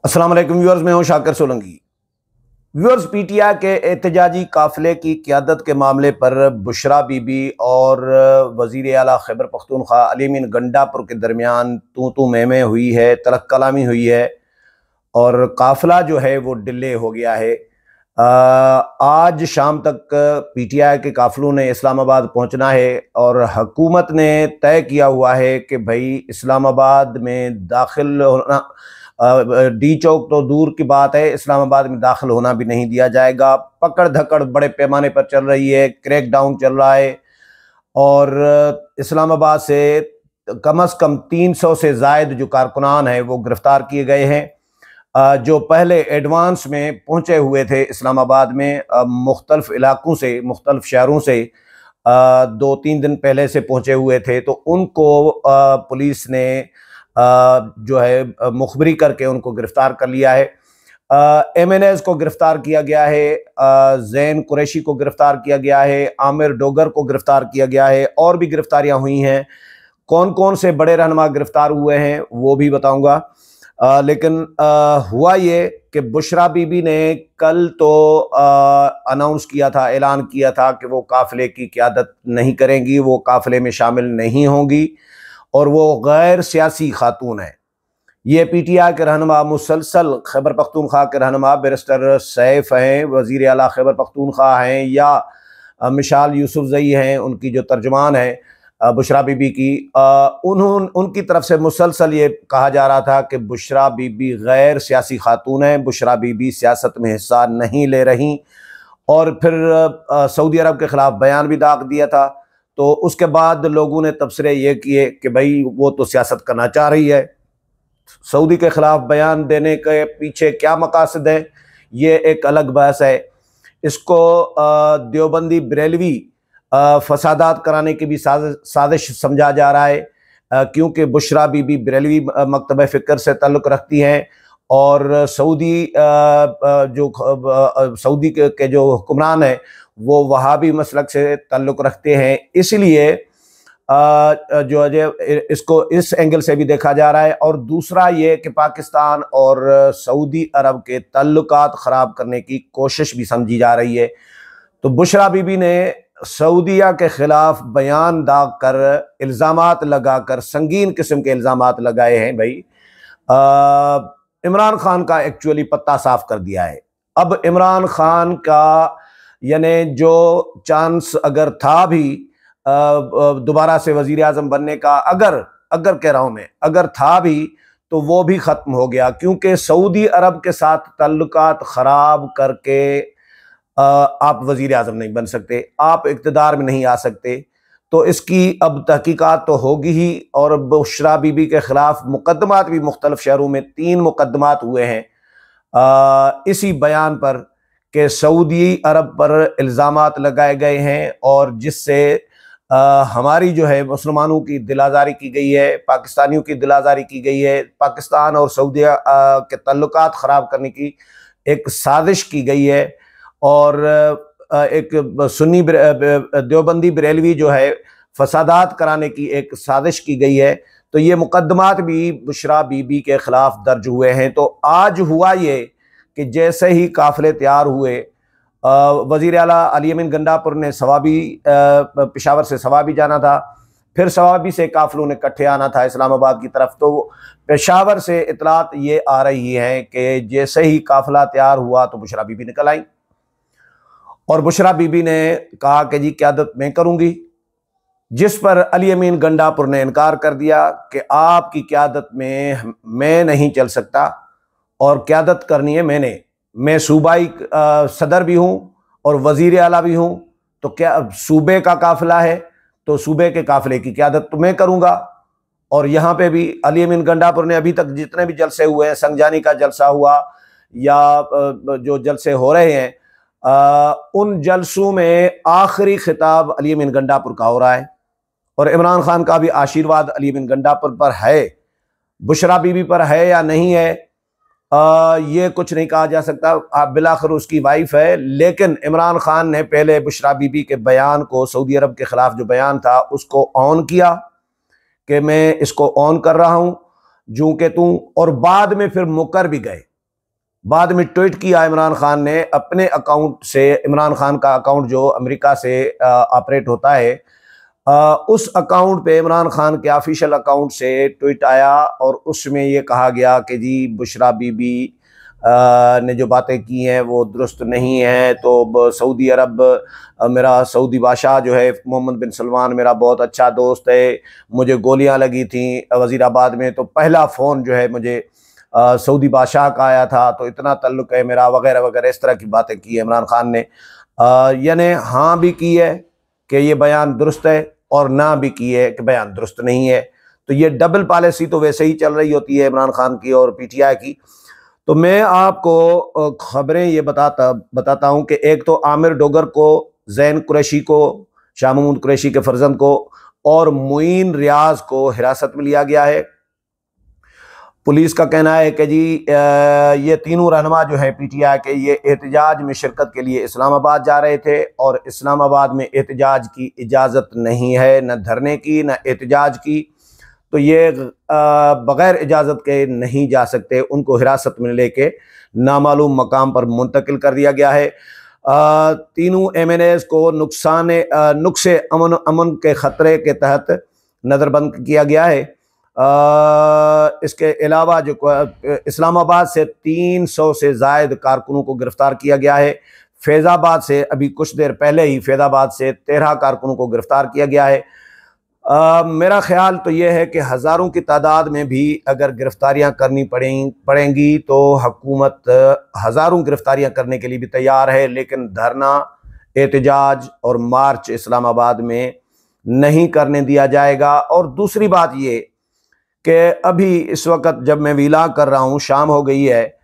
अस्सलाम वालेकुम व्यूअर्स, मैं हूं शाकिर सोलंकी। व्यूअर्स, पीटीआई के एहतजाजी काफिले की क़यादत के मामले पर बुशरा बीबी और वज़ीर आला खैबर पख्तूनख्वा अली अमीन गंडापुर के दरमियान तू मैं हुई है, तलक कलामी हुई है और काफिला जो है वो डिले हो गया है। आज शाम तक पीटीआई के काफिलों ने इस्लामाबाद पहुंचना है और हुकूमत ने तय किया हुआ है कि भाई इस्लामाबाद में दाखिल होना, डी चौक तो दूर की बात है, इस्लामाबाद में दाखिल होना भी नहीं दिया जाएगा। पकड़ धकड़ बड़े पैमाने पर चल रही है, क्रैक डाउन चल रहा है और इस्लामाबाद से कम से कम 300 से ज़ायद जो कारकुनान हैं वो गिरफ्तार किए गए हैं, जो पहले एडवांस में पहुंचे हुए थे इस्लामाबाद में मुख्तलिफ इलाकों से, मुख्तलिफ शहरों से 2-3 दिन पहले से पहुंचे हुए थे। तो उनको पुलिस ने जो है मुखबरी करके उनको गिरफ्तार कर लिया है। MNAs को गिरफ्तार किया गया है, जैन कुरैशी को गिरफ्तार किया गया है, आमिर डोगर को गिरफ्तार किया गया है और भी गिरफ्तारियां हुई हैं। कौन कौन से बड़े रहनुमा गिरफ्तार हुए हैं वो भी बताऊंगा। लेकिन हुआ ये कि बुशरा बीबी ने कल तो अनाउंस किया था, ऐलान किया था कि वो काफिले की क़यादत नहीं करेंगी, वो काफिले में शामिल नहीं होंगी और वो गैर सियासी खातून है। ये पीटीआई के रहनुमा मुसलसल खैबर पख्तूनख्वा के रहनुमा बैरिस्टर सैफ हैं, वज़ीर आला खैबर पख्तूनख्वा हैं, या मिशाल यूसुफजई हैं, उनकी जो तर्जुमान है बुशरा बीबी की, उनकी तरफ से मुसलसल ये कहा जा रहा था कि बुशरा बीबी गैर सियासी खातून है, बुशरा बीबी सियासत में हिस्सा नहीं ले रही। और फिर सऊदी अरब के ख़िलाफ़ बयान भी दाग दिया था। तो उसके बाद लोगों ने तबसरे ये किए कि भाई वो तो सियासत करना चाह रही है, सऊदी के ख़िलाफ़ बयान देने के पीछे क्या मकासद है ये एक अलग बहस है। इसको देवबंदी बरेलवी फसादात कराने की भी साजिश समझा जा रहा है, क्योंकि बुशरा बीबी बरेलवी मकतब फ़िक्र से ताल्लुक़ रखती हैं और सऊदी सऊदी के जो हुक्मरान हैं वो वहाबी मसलक से ताल्लुक़ रखते हैं। इसलिए जो अजय इसको इस एंगल से भी देखा जा रहा है। और दूसरा ये कि पाकिस्तान और सऊदी अरब के ताल्लुकात ख़राब करने की कोशिश भी समझी जा रही है। तो बुशरा बीबी ने सऊदिया के ख़िलाफ़ बयान दाग कर, इल्ज़ामात लगा कर, संगीन किस्म के इल्ज़ामात लगाए हैं। भाई इमरान खान का एक्चुअली पत्ता साफ कर दिया है। अब इमरान खान का यानी जो चांस अगर था भी दोबारा से वज़ीर आज़म बनने का, अगर कह रहा हूँ मैं, अगर था भी तो वो भी ख़त्म हो गया, क्योंकि सऊदी अरब के साथ ताल्लुकात ख़राब करके आप वज़ीर आज़म नहीं बन सकते, आप इक़्तिदार में नहीं आ सकते। तो इसकी अब तहकीकात तो होगी ही। और बुशरा बीबी के ख़िलाफ़ मुकदमात भी मुख्तलिफ शहरों में 3 मुकदमात हुए हैं इसी बयान पर कि सऊदी अरब पर इल्ज़ामात लगाए गए हैं और जिससे हमारी जो है मुसलमानों की दिलाजारी की गई है, पाकिस्तानियों की दिलाजारी की गई है, पाकिस्तान और सऊदीया के ताल्लुकात ख़राब करने की एक साजिश की गई है। और एक सुन्नी देवबंदी बरेलवी जो है फसादात कराने की एक साजिश की गई है। तो ये मुकदमात भी बुशरा बीबी के ख़िलाफ़ दर्ज हुए हैं। तो आज हुआ ये कि जैसे ही काफ़िले तैयार हुए, वज़ीर आला अली अमीन गंडापुर ने सवाबी पेशावर से सवाबी जाना था, फिर सवाबी से काफ़िलों ने इकट्ठे आना था इस्लामाबाद की तरफ। तो पेशावर से इतलात ये आ रही हैं कि जैसे ही काफ़िला तैयार हुआ तो बुशरा बीबी निकल आई और बुशरा बीबी ने कहा कि जी क़यादत मैं करूँगी, जिस पर अली अमीन गंडापुर ने इनकार कर दिया कि आपकी क़यादत में मैं नहीं चल सकता और क़यादत करनी है मैंने, मैं सूबाई सदर भी हूँ और वज़ीर आला भी हूँ। तो क्या सूबे का काफ़िला है तो सूबे के काफ़िले की क़यादत तो मैं करूँगा। और यहाँ पे भी अली अमीन गंडापुर ने अभी तक जितने भी जलसे हुए हैं, संगजानी का जलसा हुआ या जो जलसे हो रहे हैं, उन जलसों में आखिरी खिताब अली अमीन गंडापुर का हो रहा है और इमरान खान का भी आशीर्वाद अली अमीन गंडापुर पर है। बुशरा बीबी पर है या नहीं है ये कुछ नहीं कहा जा सकता, आप बिलाखिर उसकी वाइफ है। लेकिन इमरान खान ने पहले बुशरा बीबी के बयान को, सऊदी अरब के ख़िलाफ़ जो बयान था उसको ऑन किया कि मैं इसको ऑन कर रहा हूँ जूँ के तूँ, और बाद में फिर मुकर भी गए। बाद में ट्वीट किया इमरान खान ने अपने अकाउंट से। इमरान खान का अकाउंट जो अमेरिका से ऑपरेट होता है, उस अकाउंट पे इमरान खान के ऑफिशियल अकाउंट से ट्वीट आया और उसमें ये कहा गया कि जी बुशरा बीबी ने जो बातें की हैं वो दुरुस्त नहीं है। तो सऊदी अरब, मेरा सऊदी बादशाह जो है मोहम्मद बिन सलमान मेरा बहुत अच्छा दोस्त है, मुझे गोलियां लगी थी वज़ीराबाद में तो पहला फ़ोन जो है मुझे सऊदी बादशाह का आया था, तो इतना ताल्लुक़ है मेरा, वगैरह वगैरह इस तरह की बातें की है इमरान खान ने। यानी हाँ भी की है कि ये बयान दुरुस्त है और ना भी की है कि बयान दुरुस्त नहीं है। तो ये डबल पॉलिसी तो वैसे ही चल रही होती है इमरान खान की और पीटीआई की। तो मैं आपको खबरें ये बताता हूँ कि एक तो आमिर डोगर को, जैन कुरैशी को, शाह महमूद कुरैशी के फर्जंद को और मुइन रियाज को हिरासत में लिया गया है। पुलिस का कहना है कि जी ये तीनों रहनुमा जो है पीटीआई के, ये एहतजाज में शिरकत के लिए इस्लामाबाद जा रहे थे और इस्लामाबाद में एहतजाज की इजाज़त नहीं है, न धरने की न एहतजाज की। तो ये बग़ैर इजाज़त के नहीं जा सकते, उनको हिरासत में लेके नामालूम मकाम पर मुंतकिल कर दिया गया है। तीनों MNAs को नुक्से अमन के ख़तरे के तहत नज़रबंद किया गया है। इसके अलावा जो इस्लामाबाद से 300 से ज़ायद कारकुनों को गिरफ़्तार किया गया है। फैज़ाबाद से अभी कुछ देर पहले ही फैज़ाबाद से 13 कारकुनों को गिरफ़्तार किया गया है। मेरा ख्याल तो ये है कि हज़ारों की तादाद में भी अगर गिरफ़्तारियाँ करनी पड़ेंगी तो हुकूमत हज़ारों गिरफ़्तारियाँ करने के लिए भी तैयार है, लेकिन धरना, एहतजाज और मार्च इस्लामाबाद में नहीं करने दिया जाएगा। और दूसरी बात ये कि अभी इस वक्त जब मैं वीलाग कर रहा हूँ, शाम हो गई है,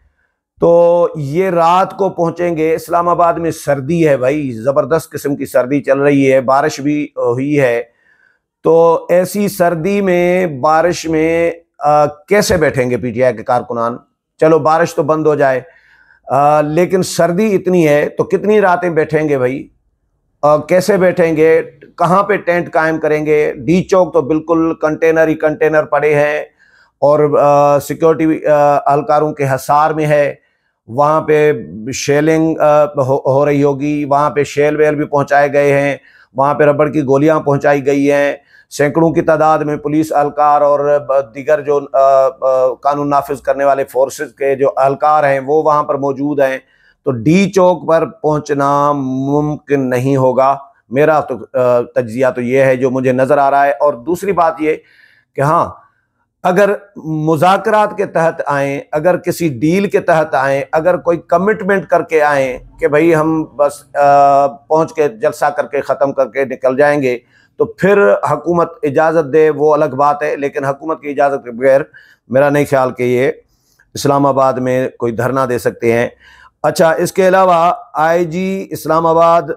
तो ये रात को पहुँचेंगे। इस्लामाबाद में सर्दी है भाई, ज़बरदस्त किस्म की सर्दी चल रही है, बारिश भी हुई है। तो ऐसी सर्दी में, बारिश में कैसे बैठेंगे पीटीआई के कारकुनान? चलो बारिश तो बंद हो जाए, लेकिन सर्दी इतनी है तो कितनी रातें बैठेंगे भाई? कैसे बैठेंगे? कहाँ पे टेंट कायम करेंगे? डी चौक तो बिल्कुल कंटेनर ही कंटेनर पड़े हैं और सिक्योरिटी एहलकारों के हसार में है। वहाँ पे शेलिंग हो रही होगी, वहाँ पे शेल वेल भी पहुँचाए गए हैं, वहाँ पे रबड़ की गोलियाँ पहुँचाई गई हैं। सैकड़ों की तादाद में पुलिस एहलकार और दीगर जो कानून नाफिज करने वाले फोर्सेस के जो एहलकार हैं वो वहाँ पर मौजूद हैं। तो डी चौक पर पहुँचना मुमकिन नहीं होगा। मेरा तो तज्जिया तो ये है जो मुझे नज़र आ रहा है। और दूसरी बात ये कि हाँ, अगर मुज़ाकरात के तहत आएँ, अगर किसी डील के तहत आएँ, अगर कोई कमिटमेंट करके आएँ कि भाई हम बस पहुँच के जलसा करके ख़त्म करके निकल जाएंगे, तो फिर हुकूमत इजाज़त दे वो अलग बात है। लेकिन हुकूमत की इजाज़त के बगैर मेरा नहीं ख्याल कि ये इस्लामाबाद में कोई धरना दे सकते हैं। अच्छा, इसके अलावा IG इस्लामाबाद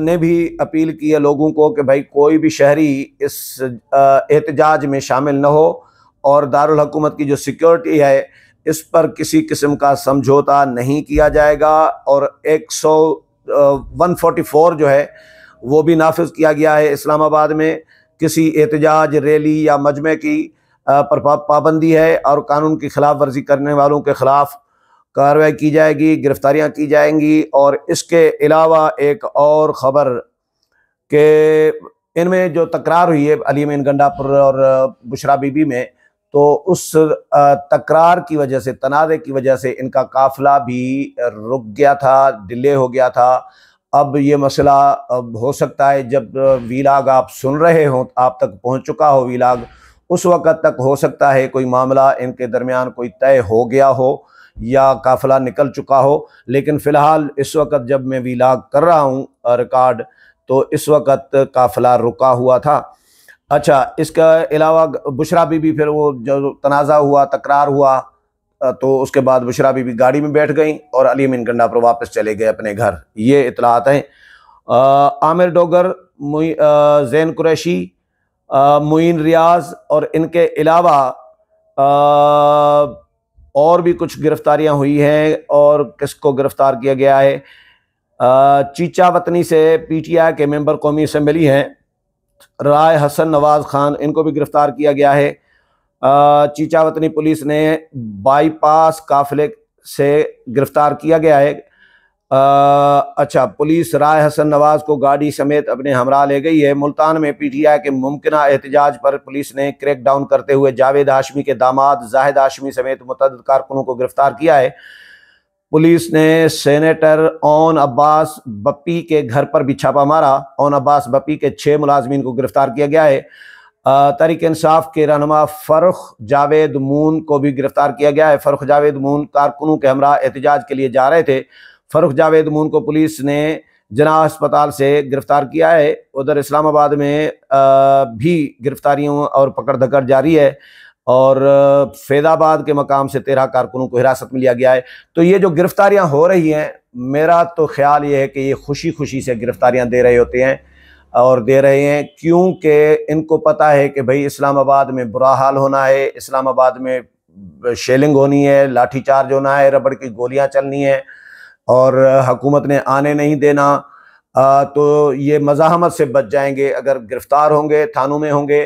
ने भी अपील की है लोगों को कि भाई कोई भी शहरी इस एहतजाज में शामिल न हो और दारुल हुकूमत की जो सिक्योरिटी है इस पर किसी किस्म का समझौता नहीं किया जाएगा। और 144 जो है वो भी नाफिज किया गया है। इस्लामाबाद में किसी एहतजाज, रैली या मजमे की पर पाबंदी है और कानून की खिलाफ वर्जी करने वालों के खिलाफ कार्रवाई की जाएगी, गिरफ्तारियां की जाएंगी। और इसके अलावा एक और ख़बर कि इनमें जो तकरार हुई है अली-अमीन गंडापुर और बुशरा बीबी में, तो उस तकरार की वजह से, तनाज़े की वजह से इनका काफ़िला भी रुक गया था, डिले हो गया था। अब ये मसला अब हो सकता है जब वीलाग आप सुन रहे हों, आप तक पहुंच चुका हो वीलाग, उस वक़्त तक हो सकता है कोई मामला इनके दरमियान कोई तय हो गया हो या काफ़िला निकल चुका हो। लेकिन फ़िलहाल इस वक्त जब मैं वीलाग कर रहा हूँ रिकॉर्ड, तो इस वक्त काफ़िला रुका हुआ था। अच्छा, इसके अलावा बुशरा बीबी, फिर वो जो तनाज़ा हुआ, तकरार हुआ, तो उसके बाद बुशरा बीबी गाड़ी में बैठ गई और अली-अमीन गंडापुर वापस चले गए अपने घर। ये इतलात हैं। आमिर डोगर, जैन कुरैशी, मुइन रियाज और इनके अलावा और भी कुछ गिरफ्तारियां हुई हैं। और किसको गिरफ्तार किया गया है? चीचा वतनी से पीटीआई के मेंबर कौमी असम्बली हैं राय हसन नवाज़ खान, इनको भी गिरफ्तार किया गया है। चीचा वतनी पुलिस ने बाईपास काफिले से गिरफ्तार किया गया है। अच्छा, पुलिस राय हसन नवाज को गाड़ी समेत अपने हमरा ले गई है। मुल्तान में पीटीआई के मुमकिना एहतजाज पर पुलिस ने क्रैक डाउन करते हुए जावेद हाशमी के दामाद जाहिद हाशमी समेत मुतअद्दिद कारकुनों को गिरफ्तार किया है। पुलिस ने सेनेटर ओन अब्बास बप्पी के घर पर भी छापा मारा। ओन अब्बास बप्पी के 6 मुलाजमीन को गिरफ्तार किया गया है। तहरीक इंसाफ के रहनुमा फर्रुख जावेद मून को भी गिरफ्तार किया गया है। फर्रुख जावेद मून कारकुनों के हमरा एहतजाज के लिए जा रहे थे। फर्रुख जावेद मून को पुलिस ने जना अस्पताल से गिरफ्तार किया है। उधर इस्लामाबाद में भी गिरफ्तारियों और पकड़ धकड़ जारी है और फैजाबाद के मकाम से 13 कारकुनों को हिरासत में लिया गया है। तो ये जो गिरफ्तारियां हो रही हैं, मेरा तो ख्याल ये है कि ये खुशी खुशी से गिरफ्तारियां दे रहे होते हैं और दे रहे हैं, क्योंकि इनको पता है कि भाई इस्लामाबाद में बुरा हाल होना है, इस्लामाबाद में शेलिंग होनी है, लाठीचार्ज होना है, रबड़ की गोलियां चलनी है और हुकूमत ने आने नहीं देना। तो ये मज़ाहमत से बच जाएंगे। अगर गिरफ्तार होंगे, थानों में होंगे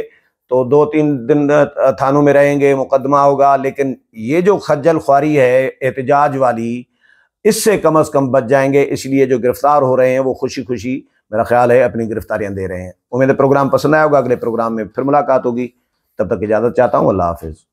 तो 2-3 दिन थानों में रहेंगे, मुकदमा होगा, लेकिन ये जो खज्जल ख्वारी है एहतजाज वाली, इससे कम अज़ कम बच जाएंगे। इसलिए जो गिरफ्तार हो रहे हैं वो खुशी खुशी, मेरा ख्याल है, अपनी गिरफ्तारियां दे रहे हैं। उम्मीद है प्रोग्राम पसंद आया होगा। अगले प्रोग्राम में फिर मुलाकात होगी। तब तक इजाज़त चाहता हूँ। अल्लाह हाफिज़।